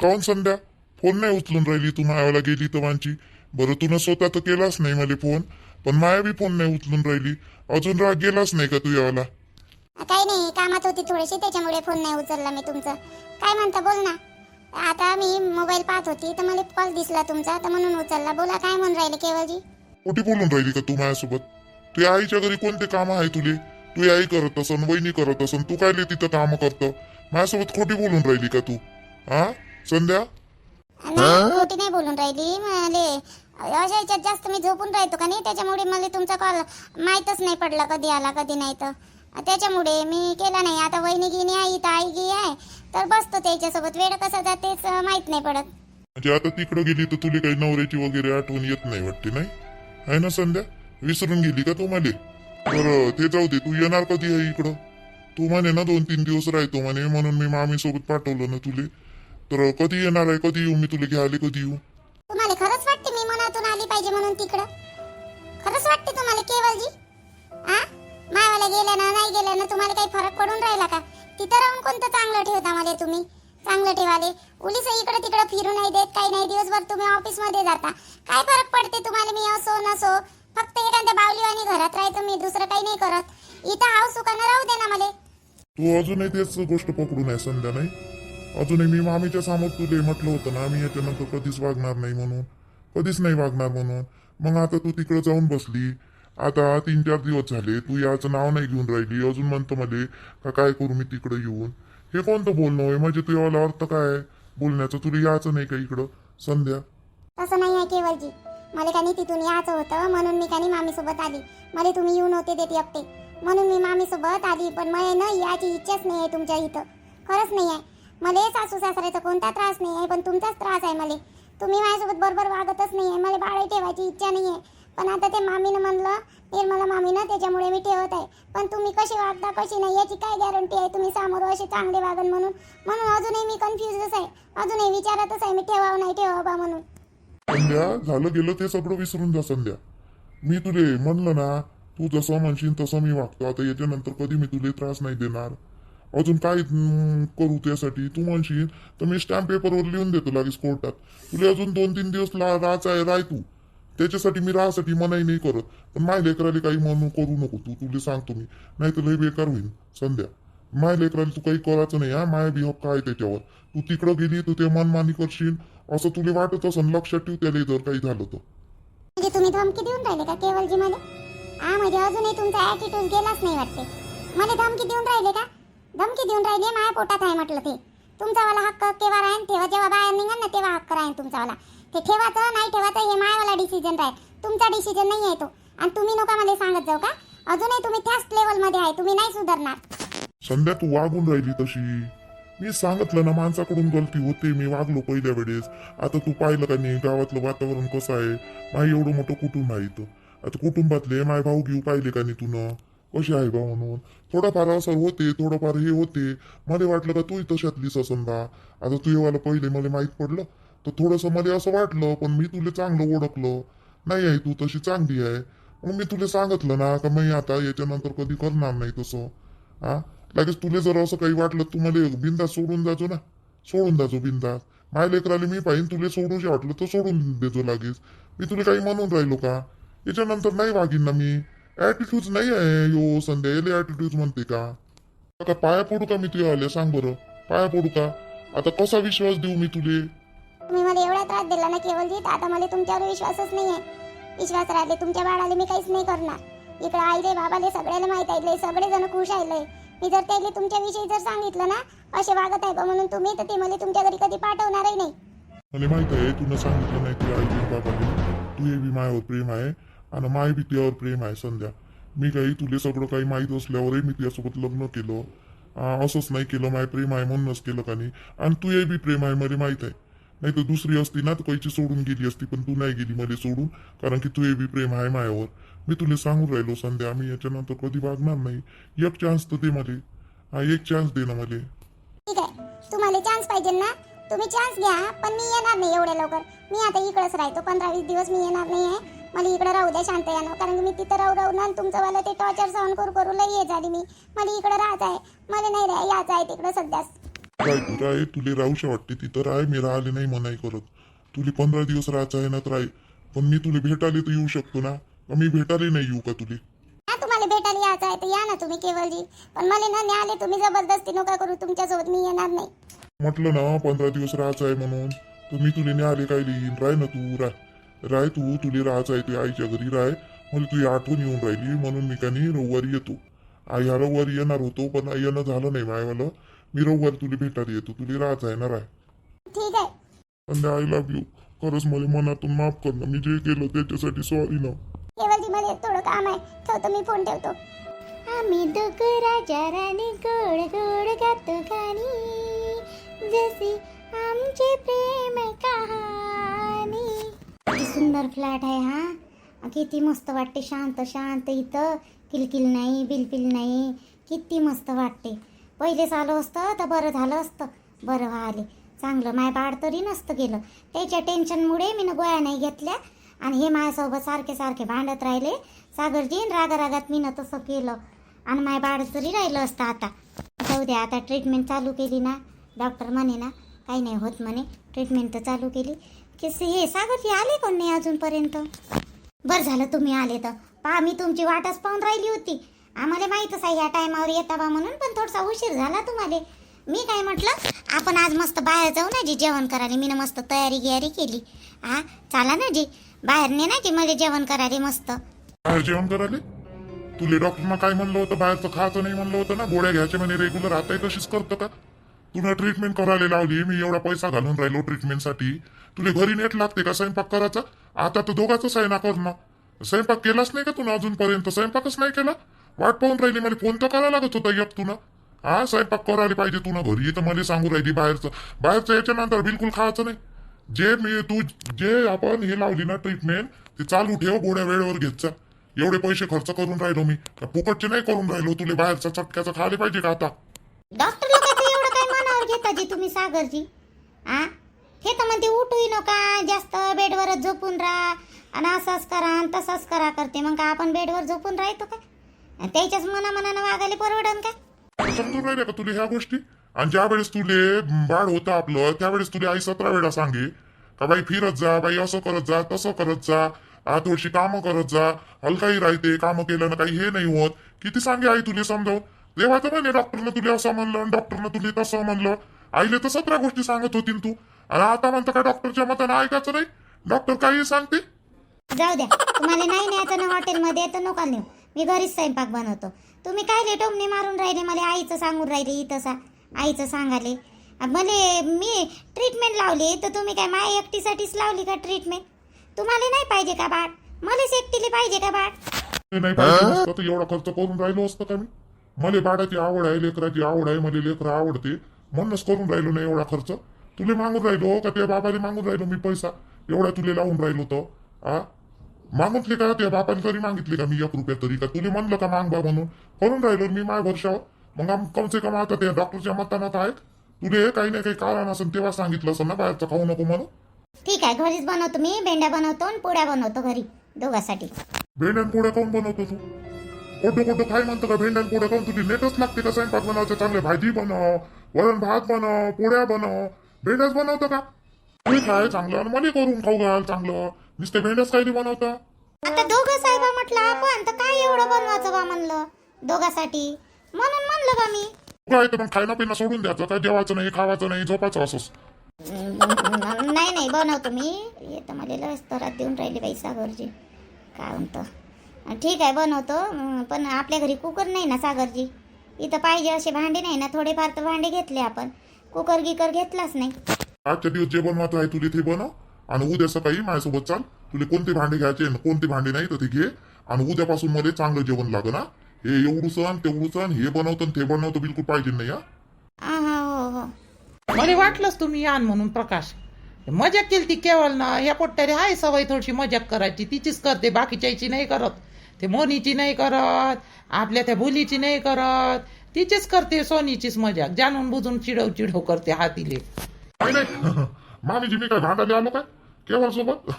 काऊन संध्या फोन नाही उचलून राहिली तू मायाला गेली तर माझी? बरं तुनं स्वतः तर केलाच नाही मला फोन, पण माया बी फोन नाही उचलून राहिली. अजून राग गेलाच नाही का तू यावाला? काही नाही, कामात होती थोडीशी, त्याच्यामुळे फोन नाही उचलला मी तुमचा. काय म्हणता, बोल ना. आता मी मोबाईल पाहत होती तर मला कॉल दिसला तुमचा, तर म्हणून उचलला. बोला, काय म्हणून राहिले केवळजी? खोटी बोलून राहिली का तू माझ्यासोबत? तुझ्या आईच्या घरी कोणते काम आहे तुले? तू आई करत असन, वहिनी करत असन, तू काय तिथं काम करतं? माझ्यासोबत खोटी बोलून राहिली का तू? हा संध्या? नाही, खोटी नाही बोलून राहिली. मले अशा याच्यात जास्त मी झोपून राहतो का नाही, त्याच्यामुळे मला तुमचा कॉल माहीतच नाही पडला कधी आला कधी नाही. तर त्याच्यामुळे मी केला नाही. आता वहिनी गिनी आहे तर आई गी आहे, तर बसतो त्याच्यासोबत. वेळ कसा जातेच माहित नाही पडत. म्हणजे आता तिकडं गेली तर तुला काही नवऱ्याची वगैरे आठवण येत नाही वाटते, नाही आहे ना संध्या? विसरून गेली का तू मला? तर ते जाऊ दे, तू येणार कधी आहे इकडं? तू म्हणे ना 2-3 दिवस राहतो म्हणे, म्हणून मी मामी सोबत पाठवलं ना तुले. तर कधी येणार आहे? कधी येऊ मी तुला घ्यायला? कधी येऊ? तुम्हाला खरंच वाटते मी मनातून आली पाहिजे म्हणून तिकडं? खरंच वाटते तुम्हाला केवलजी? आ मायावाला गेल्या ना नाही गेल्या ना तुम्हाला काही फरक पडून राहिला का? तिथं राहून कोणतं चांगलं ठेवता मला तुम्ही? चांगलं ठेवाले उलीस इकडे तिकडे फिरू नाही देत, काही नाही. दिवसभर तुम्ही ऑफिस मध्ये जाता, काय फरक पडते तुम्हाला? मी असो नसो, फक्त एखाद्या बावलीवानी घरात राहायचं, मी दुसरं काही नाही करत. इथं हाव सुखानं राहू दे ना मला. तू अजूनही तेच गोष्ट पकडून आहे संध्या, नाही? अजूनही मी मामीच्या समोर तुले म्हटलं होतं ना, मी याच्यानंतर कधीच वागणार नाही म्हणून, कधीच नाही वागणार म्हणून. मग आता तू तिकडे जाऊन बसली. आता 3-4 दिवस झाले तू याचं नाव नाही घेऊन राहिली. अजून म्हणतो मले का काय करू मी तिकडे येऊन? हे कोणतं बोलणं आहे? म्हणजे तू याला अर्थ काय आहे बोलण्याचं? तुला यायचं नाही का इकडं संध्या? तसं नाही आहे केवलजी, मला काही तिथून यायचं होतं म्हणून मी काही मामी सोबत आली. मला तुम्ही येऊन होते देते एकटे म्हणून मी मामी सोबत आली. पण मला ना याची इच्छाच नाही आहे तुमच्या इथं, खरंच नाही आहे. मला सासू सासऱ्याचा कोणता त्रास नाही आहे, पण तुमचाच त्रास आहे मला. तुम्ही माझ्यासोबत बरोबर वागतच नाही आहे. मला बाळही ठेवायची इच्छा नाही आहे, पण आता ते मामीनं म्हणलं, निर्मला मामीनं, त्याच्यामुळे मी ठेवत आहे. पण तुम्ही कशी वागता कशी नाही याची काय गॅरंटी आहे? तुम्ही समोर असे चांगले वागन म्हणून. म्हणून अजूनही मी कन्फ्युजच आहे, अजूनही विचारातच आहे मी ठेवावं नाही ठेवावं बा म्हणून. संध्या झालं गेलं ते सगळं विसरून जा संध्या. मी तुले म्हणलं ना, तू जसं म्हणशील तसं मी वागतो. आता याच्यानंतर कधी मी तुले त्रास नाही देणार. अजून काय करू त्यासाठी? तू म्हणशील तर मी स्टॅम्प पेपरवर लिहून देतो लागेच कोर्टात. तुला अजून 2-3 दिवस राहायचं आहे, राह तू. त्याच्यासाठी मी राहासाठी मनाई नाही करत, पण माय लेकराला काही म्हणून करू नको तू. तुला सांगतो मी, नाही तर लय बेकार होईल संध्या. माय लेकराला तू काही करायचं नाही. हा माया बी हक्क आहे त्याच्यावर. तू तिकडं गेली तर ते मनमानी करशील असं तुला वाटत असेल. लक्षात ठेव त्याला जर काही झालं तर. म्हणजे तुम्ही धमकी देऊन राहिले का केवलजी मला? म्हणजे अजूनही तुमचा ऍटिट्यूड गेलाच नाही वाटते. मला धमकी देऊन राहिले का? धमकी देऊन राहिले? माझ्या पोटात आहे म्हटलं ते. तुमचावाला हक्क केव्हा राहीन? तेव्हा जेव्हा बाहेर निघाल ना तेव्हा हक्क राहीन तुमचावाला. ते ठेवायचं नाही ठेवायचं हे मायावाला डिसिजन राहील, तुमचा डिसिजन नाही आहे तो. आणि तुम्ही नका मला सांगत जाऊ का? अजूनही तुम्ही त्याच लेवल मध्ये आहे, तुम्ही नाही सुधारणार. संध्या तू वागून राहिली तशी. मी सांगितलं ना, माणसाकडून गलती होते. मी वागलो पहिल्या वेळेस. आता तू पाहिलं का नाही गावातलं वातावरण कसं आहे? माय एवढं मोठं कुटुंब आहे इथं. आता कुटुंबातले माय भाऊ घेऊ पाहिले का नाही तुनं कशी आहे बा म्हणून? थोडाफार असं होते, थोडंफार हे होते. मला वाटलं का तू तशातलीच असन बा. आता तू येवाला पहिले मला माहित पडलं तर थोडंसं मला असं वाटलं, पण मी तुला चांगलं ओळखलं. नाही आहे तू तशी चांगली आहे. मग मी तुला सांगितलं ना का मी आता याच्यानंतर कधी करणार नाही तसं. हा लगेच तुला जर असं काही वाटलं तू मला बिंदास सोडून जाजो ना, सोडून जाजो बिंदास. माय लेकराले मी पाहिजे तुला सोडूशी वाटलं तर सोडून देजो लागेच. मी तुला काही म्हणून राहिलो का? याच्यानंतर नाही वागीन ना मी. ऍटिट्यूड नाही आहे यो संध्या, याला ऍटिट्यूड म्हणते का? आता पाया पडू का मी तुला आल्या? सांग बरं, पाया पडू का? आता कसा विश्वास देऊ मी तुले? तुम्ही मला एवढा त्रास दिला ना केवलजी, आता मला तुमच्यावर विश्वासच नाही आहे. विश्वास राहिले तुमच्या बाळाला मी काहीच नाही करणार. इकडे आईले बाबाले सगळ्याला माहित आहे, सगळेजण खुश आहे. मी जर त्याला तुमच्याविषयी जर सांगितलं ना असे वागत आहे बा म्हणून तुम्ही, तर ते मला तुमच्या घरी कधी पाठवणारही नाही. मला माहित आहे तुला सांगितलं नाही तुझ्या आई बाबाने. तू हे बी मायावर प्रेम आहे आणि माय बी तुझ्यावर प्रेम आहे संध्या. मी काही तुले सगळं काही माहीत असल्यावरही मी तुझ्यासोबत लग्न केलं. असंच नाही केलं, माय प्रेम आहे म्हणूनच केलं का नाही? आणि तू हे बी प्रेम आहे मला माहित आहे. नाही तर दुसरी असती ना तर कैची सोडून गेली असती, पण तू नाही गेली मला सोडून, कारण की तू हे बी प्रेम आहे मायावर. मी तुला सांगून राहिलो संध्या, आम्ही याच्यानंतर कधी वागणार नाही. एक चान्स तर दे मला. एक चान्स दे ना मला. ठीक आहे, तुम्हाला चान्स पाहिजे ना, तुम्ही चान्स घ्या. पण मी येणार नाही एवढ्या लवकर. मी आता इकडेच राहतो 15-20 दिवस. मी येणार नाही आहे. मला इकडे राहू द्या शांत यानं, कारण की मी तिथं राहू ना तुमचं वाला ते टॉर्चर सहन करू लई हे झाली मी. मला इकडे राहायचं आहे, मला नाही यायचं आहे तिकडे सध्याच. राय तू राय, तुले राहूशा वाटते तिथं राय, मी राहिले नाही मनाई करत. तुले 15 दिवस राहायचं आहे ना तर राय, पण मी तुला भेटायला तर येऊ शकतो ना, का मी भेटायला नाही येऊ का तुले? हा, तुम्हाला भेटायला यायचं आहे तर या ना तुम्ही केवलजी, पण मला ना न्याले तुम्ही जबरदस्ती नका करू, तुमच्यासोबत मी येणार नाही. म्हटलं ना 15 दिवस राहायचं आहे म्हणून, तर मी तुले न्याले काय लिहीन. राय ना तू राय, राय तू, तुले राहायचं आहे ते आईच्या घरी राय. मला तुझी आठवण येऊन राहिली म्हणून मी काही रविवारी येतो. ह्या रविवारी येणार होतो पण येणं झालं नाही मला. मी रविवारी तुला भेटायला येतो, तुला राहायचं आहे ना राय. ठीक आहे. आणि आय लव्ह यू. खरंच मला मनातून माफ कर ना, मी जे केलं त्याच्यासाठी सॉरी ना. केवलजी मला थोडं काम आहे, ठेवतो मी, फोन ठेवतो. आम्ही दोघं राजा राणी गोड गोड गातो गाणी, जशी आमची प्रेम कहाणी. किती सुंदर फ्लॅट आहे हा, किती मस्त वाटते, शांत शांत, इथं किलकिल नाही, बिलबिल नाही, किती मस्त वाटते. पहिलेच आलो असतं तर बरं झालं असतं. बरं व्हाले, चांगलं, माय बाळ तरी नसतं गेलं. त्याच्या टेन्शनमुळे मी गोळ्या नाही घेतल्या आणि हे माझ्यासोबत सारखे सारखे भांडत राहिले. सागरजी रागारागात मी तसं केलं आणि माय बाळ तरी राहिलं असतं. आता जाऊ द्या, आता ट्रीटमेंट चालू केली ना, डॉक्टर म्हणे ना काही नाही होत म्हणे, ट्रीटमेंट तर चालू केली. किसी हे सागरजी आले कोण नाही अजूनपर्यंत. बरं झालं तुम्ही आले तर, पहा मी तुमची वाटच पाहून राहिली होती. आम्हाला माहीतच आहे या टायमावर येता बा म्हणून, पण थोडासा उशीर झाला तुम्हाला. मी काय म्हटलं, आपण आज मस्त बाहेर जाऊ ना जी जेवण करायला. मी मस्त तयारी केली. हा चला ना जी, बाहेर ने ना जी मला जेवण करायला मस्त. बाहेर जेवण करायला? तुले डॉक्टरना काय म्हणलं होतं, बाहेरचं खायचं नाही म्हणलं होतं ना, गोळ्या घ्यायच्या म्हणे रेग्युलर. आता तशीच करतं का? तुला ट्रीटमेंट करायला लावली, मी एवढा पैसा घालून राहिलो ट्रीटमेंटसाठी. तुला घरी नेट लागते का स्वयंपाक करायचा? आता तर दोघांच आहे ना करणं. स्वयंपाक केलाच नाही का तू अजूनपर्यंत? स्वयंपाकच नाही केला, वाट पाहून राहिली. मला फोन तर करायला लागत होता एक तुला. हा, स्वयंपाक करायला पाहिजे तू ना घरी, तर मला सांगू राहिली बाहेरचं याच्या नंतर बिलकुल खायचं नाही. जे आपण हे लावली ना ट्रीटमेंट, ते चालू ठेव, गोळ्या वेळेवर घेत जा. एवढे पैसे खर्च करून राहिलो मी, फुकटचे नाही करून राहिलो. तुला बाहेरचा चटक्याचं खायला पाहिजे का आता? डॉक्टर लोकांचं एवढं काय मनावर घेता जी तुम्ही सागरजी? आ हे तर म्हणते उठूही नका, जास्त बेडवरच झोपून राहा आणि असंच करा आणि तसंच करा करते. मग का आपण बेडवर झोपून राहतो का? त्याच्याच मनानं वागायला परवडन का? समजून राहिले का तुला ह्या गोष्टी? आणि ज्या वेळेस तुले बाळ होतं आपलं, त्यावेळेस तुला आई 17 वेळा सांगे का बाई फिरत जा, बाई असं करत जा, तसं करत जा, थोडीशी कामं करत जा, हलकाही राहते, कामं केल्यानं काही हे नाही होत. किती सांगे आई तुला समजावून. देवाचं म्हणे डॉक्टरनं तुला असं म्हणलं, डॉक्टरनं तुला तसं म्हणलं. आईले तर 17 गोष्टी सांगत होती तू, आणि आता म्हणतं का डॉक्टरच्या मतानं ऐकायचं नाही? डॉक्टर काही सांगते. जाऊ द्या, तुम्हाला नाही न्यायचं ना हॉटेलमध्ये तर नका नेऊ, मी घरीच स्वयंपाक बनवतो. तुम्ही काय टोमणे मारून राहिले, मला आईचं सांगून राहिले, इथं आईचं सांगाले. मला मी ट्रीटमेंट लावली तर तुम्ही काय माय एकटीसाठीच लावली का ट्रीटमेंट? तुम्हाला नाही पाहिजे का बाळ? मलाच एकटीला पाहिजे का बाळ? नाही पाहिजे नसतं तर एवढा खर्च करून राहिलो असतं का मी? मला बाळाची आवड आहे, लेकराची आवड आहे, मला लेकरं आवडते म्हणूनच करून राहिलो नाही एवढा खर्च. तुला मागून राहिलो का त्या बाबाला मागून राहिलो मी पैसा? एवढा तुला लावून राहिलो तर मागितले का त्या बापाने तरी मागितले का मी 1 रुपया तरी? का तुला म्हणलं का माग बा म्हणून करून राहिलो मी माझ्या वर्षावर? मग कमसे कम आता त्या डॉक्टरच्या मतानात आहेत. तुले काही ना काही कारण असेल तेव्हा सांगितलं असं ना बाहेरचं खाऊ नको म्हणून. ठीक आहे, घरीच बनवतो मी, भेंड्या बनवतो आणि पोळ्या बनवतो घरी दोघांसाठी. भेंड्यान पोळ्या काऊन बनवतो तू? कोठं काय म्हणतो का भेंड्यान पोळ्या काऊन? तुझी नेटच लागते का स्वयंपाक बनवायचं? चांगले भाजी बनव, वरण भात बनव, पोळ्या बनव, भेंड्याच बनवतं का? तुम्ही काय चांगलं आणि मला करून खाऊ घाल चांगलं. नुसते भेंड्याच काही बनवता? आता दोघं साहेबा म्हटलं आपण तर काय एवढं बनवायचं बा म्हणलं दोघांसाठी, म्हणून म्हणलं बा मी. काय तर मग खायला पिणं सोडून द्यायचं काय? जेवायचं नाही, खावायचं नाही, झोपायचं असंच? नाही बनवतो मी. येतं मला लस तरात देऊन राहिली बाई सागरजी, काय म्हणतं. ठीक आहे बनवतो, पण आपल्या घरी कुकर नाही ना सागरजी. इथं पाहिजे असे भांडे नाही ना, थोडेफार तर भांडे घेतले आपण, कुकर गिकर घेतलाच नाही. आजच्या दिवस जे बनवायचं आहे तुला ते बनव, आणि उद्या सकाळी माझ्यासोबत चाल. तुला कोणते भांडे घ्यायचे कोणते भांडे नाही तर ते घे, आणि उद्यापासून मध्ये चांगलं जेवण लागेल. ना हे एवढं सण तेवढं सण, हे बनवतं ते बनवतं बिलकुल पाहिजे नाही. हो. मला वाटलंच तुम्ही यान म्हणून. प्रकाश मजाक केली ती केवळ ना, ह्या पोट्ट्याने आहे सवय थोडीशी मजाक करायची, तिचीच करते, बाकीच्याची नाही करत. ते मोनीची नाही करत, आपल्या त्या भुलीची नाही करत, तिचीच करते, सोनीचीच मजाक जाणून बुजून चिडव करते हातीले. नाही मामीजी, मी काय भांडायला आलो काय केवळ सोबत?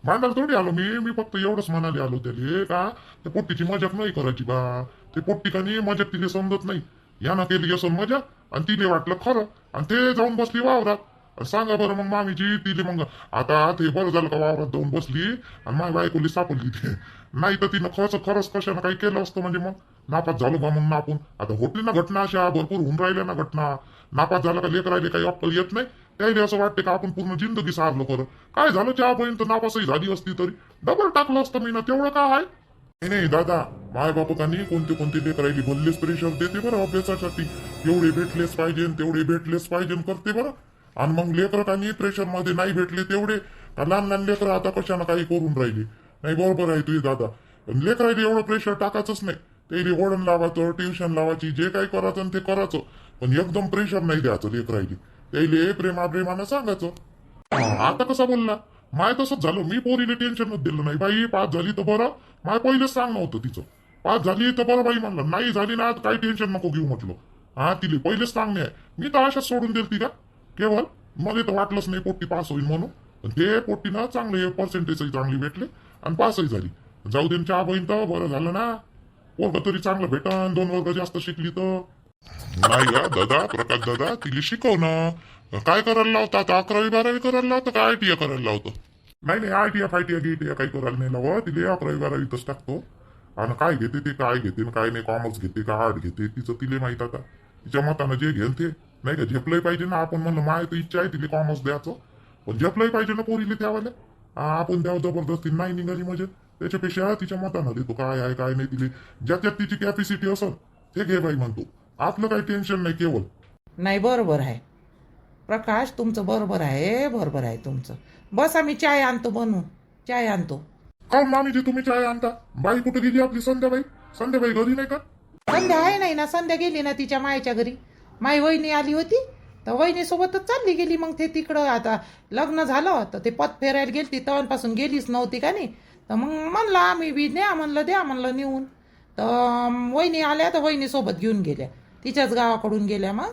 भांडायला थोडी आलो मी फक्त एवढंच म्हणाले आलो त्याले का त्या पोट्टीची मजाक नाही करायची बा. ते पोट्टी का नाही मजाक तिथे समजत नाही. यानं केली असेल मजा आणि तिने वाटलं खरं आणि ते जाऊन बसली वावरात. आणि सांगा बरं मग मामीची तिने मग आता ते बरं झालं का वावरात जाऊन बसली आणि माझ्या बायकोली सापडली ते. नाही तर तिनं खरंच कशानं काही केलं असतं म्हणजे मग नापास झालो बा मग नापून. आता होती ना घटना अशा भरपूर होऊन राहिल्या ना घटना. नापास झाला का लेकर राहिले काही अक्कल येत नाही त्याला असं वाटते का आपण पूर्ण जिंदगी सारलो खरं. काय झालं चहापर्यंत नापासही झाली असती तरी डबल टाकलं असतं मी ना तेवढं काय आहे. नाही दादा माय बापकांनी कोणते लेकरायली भल्लेच प्रेशर देते बरं अभ्यासासाठी. एवढे भेटलेच पाहिजे तेवढे भेटलेच पाहिजे करते बरं. आणि मग लेकरांनी प्रेशर मध्ये नाही भेटले तेवढे का लहान लेकरं आता कशानं काही करून राहिली. नाही बरोबर आहे तुझी दादा. लेकरायला एवढं प्रेशर टाकायचंच नाही. ते वडण लावायचं ट्युशन लावायची जे काही करायचं ते करायचं पण एकदम प्रेशर नाही द्यायचं लेकरायली. त्याला प्रेमानं सांगायचं. आता कसा बोलला माय तसंच झालं. मी पोरीला टेन्शनच दिलं नाही. बाई पास झाली तर बरं. माय पहिलेच सांग नव्हतं तिचं पास झाली तर बरं बाई म्हणलं. नाही झाली ना काही टेन्शन नको घेऊ म्हटलं. हा तिले पहिलेच सांगणे आहे. मी तर अशाच सोडून दिली का केवळ मला तर वाटलंच नाही पोट्टी पास होईल म्हणून. पण ते पोट्टीनं चांगले पर्सेंटेजही चांगली भेटले आणि पासही झाली. जाऊ दे चहा बहीण तर बरं झालं ना. पोरग तरी चांगलं भेटन 2 वर्ग जास्त शिकली तर. नाही का दादा प्रकाश दादा तिला शिकव ना. काय करायला लावतं आता 11वी 12वी करायला लावतं का ITI करायला लावतं. नाही ITI फायटीआय GTI काही करायला नाही लावत. तिला 11वी 12वीतच टाकतो. आणि काय घेते ते काय घेते काय नाही कॉमर्स घेते का आर्ट घेते तिचं तिले माहित. आता तिच्या मतानं जे घेन ते नाही का झेपलंय पाहिजे ना. आपण म्हणलं माय तर इच्छा आहे तिला कॉमर्स द्यायचं पण झेपलंय पाहिजे ना पोरीले त्यावाल्या. आपण द्यावं जबरदस्ती नाही निघाली म्हणजे त्याच्यापेक्षा तिच्या मतानं देतो काय आहे काय नाही तिले ज्याच्यात तिची कॅपॅसिटी असेल ते घे बाई म्हणतो. आपलं काही टेन्शन नाही केवळ. नाही बरोबर आहे प्रकाश तुमचं बरोबर आहे तुमचं. बस आम्ही चाय आणतो बनवून चाय आणतो. का मामीजी तुम्ही चाय आणता. बाई कुठे गेली आपली संध्याबाई घरी नाही का. संध्या आहे नाही ना. संध्या गेली ना तिच्या मायच्या घरी. माई वहिनी आली होती तर वहिनीसोबतच चालली गेली. मग ते तिकडं आता लग्न झालं तर ते पत फेरायला गेली तेव्हापासून गेलीच नव्हती का नाही. तर मग म्हणलं आम्ही बी द्या म्हणलं नेऊन. तर वहिनी आल्या तर वहिनीसोबत घेऊन गेल्या. तिच्याच गावाकडून गेल्या मग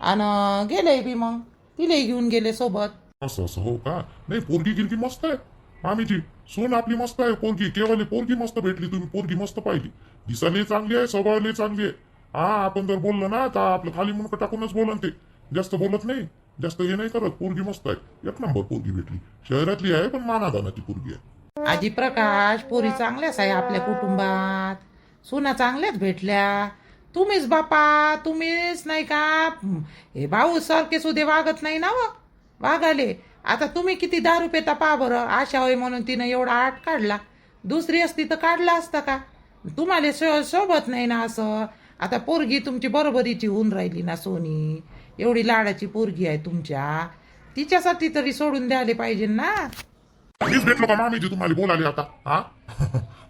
आणि गेले बी मग तिलाही घेऊन गेले सोबत. असं हो का. नाही पोरगी गिरगी मस्त आहे मामीजी. सून आपली मस्त आहे. पोरगी केवळ पोरगी मस्त भेटली तुम्ही. पोरगी मस्त पाहिली. दिसायला चांगली आहे स्वभावाला चांगली आहे. आपण जर बोललो ना तर आपलं खाली मुंडकं टाकूनच बोलन ते. जास्त बोलत नाही जास्त हे नाही करत. पोरगी मस्त आहे. एक नंबर पोरगी भेटली. शहरातली आहे पण मानादानाची पोरगी आहे. आजी प्रकाश पोरी चांगल्याच आहे आपल्या कुटुंबात. सुना चांगल्याच भेटल्या. तुम्हीच बापा तुम्हीच नाही का हे भाऊ सारखे सुद्धा वागत नाही ना वागाले. आता तुम्ही किती दारू पेता पा बरं. आशा होय म्हणून तिनं एवढा आट काढला. दुसरी असती तर काढला असता का. तुम्हाला सोबत नाही ना असं. आता पोरगी तुमची बरोबरीची होऊन राहिली ना सोनी. एवढी लाडाची पोरगी आहे तुमच्या. तिच्यासाठी तरी सोडून द्यायला पाहिजे ना. मीच भेटलो का मामीजी तुम्हाला बोलाले आता.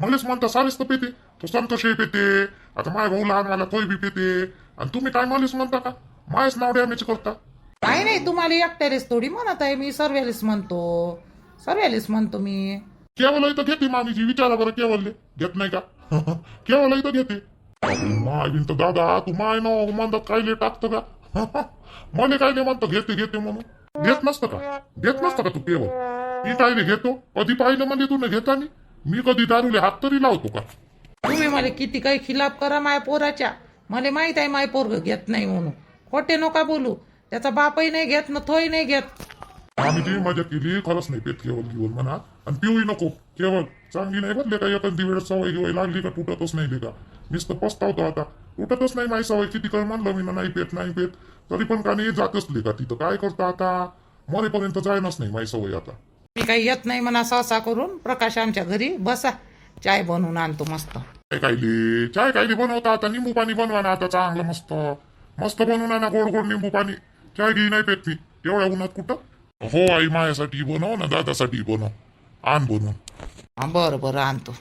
मलाच म्हणता सारेच तर पेते. तो संतोषही पेते. आता माय भाऊ लहान मला तोय बी पेते. आणि तुम्ही काय मलाच म्हणता का. मायच नाव डॅमेज करता. नाही तुम्हाला एकट्यालेच थोडी म्हणत आहे मी. सर्वेलेच म्हणतो मी. केवळ इथं घेते मामीजी. विचारा बरं केवळले घेत नाही का. केवळ इथं घेते. माय बिन तर दादा तू माय न म्हणतात कायले टाकतं का. मला कायले म्हणतो घेते म्हणून. घेत नसतं का तू केवळ. मी कायले घेतो कधी पाहिलं म्हणजे तू न घेता मी कधी दारूले हात तरी लावतो का. तुम्ही मला किती काही खिलाफ करा माय पोराच्या. मला माहित आहे माय पोरग घेत नाही म्हणून. खोटे नका बोलू. त्याचा बापही नाही घेत ना तोही नाही घेत. आम्ही जी मजा केली खरंच नाही पेत केवळ म्हणा. आणि पिऊही नको केवळ. चांगली नाही बदले का एखादी वेळ सवय गिवय लागली का तुटतच नाही का. नुसतं पस्तावतो आता. तुटतच नाही माझी सवय. किती काय म्हणलं मी नाही पेत तरी पण का नाही जातच का तिथं. काय करता आता मरेपर्यंत जायनच नाही माझी सवय आता. मी काही येत नाही म्हणा सहसा करून. प्रकाश आमच्या घरी बसा चाय बनवून आणतो मस्त. चाय कायली बनवता आता. निंबू पाणी बनवा ना आता चांगलं मस्त बनवून ना गोड निंबू पाणी. चाय घी नाही पेत मी एवढ्या उन्हात कुठं. हो आई माझ्यासाठी बनव ना दादासाठी बनव. आण बनवून. बरं आणतो.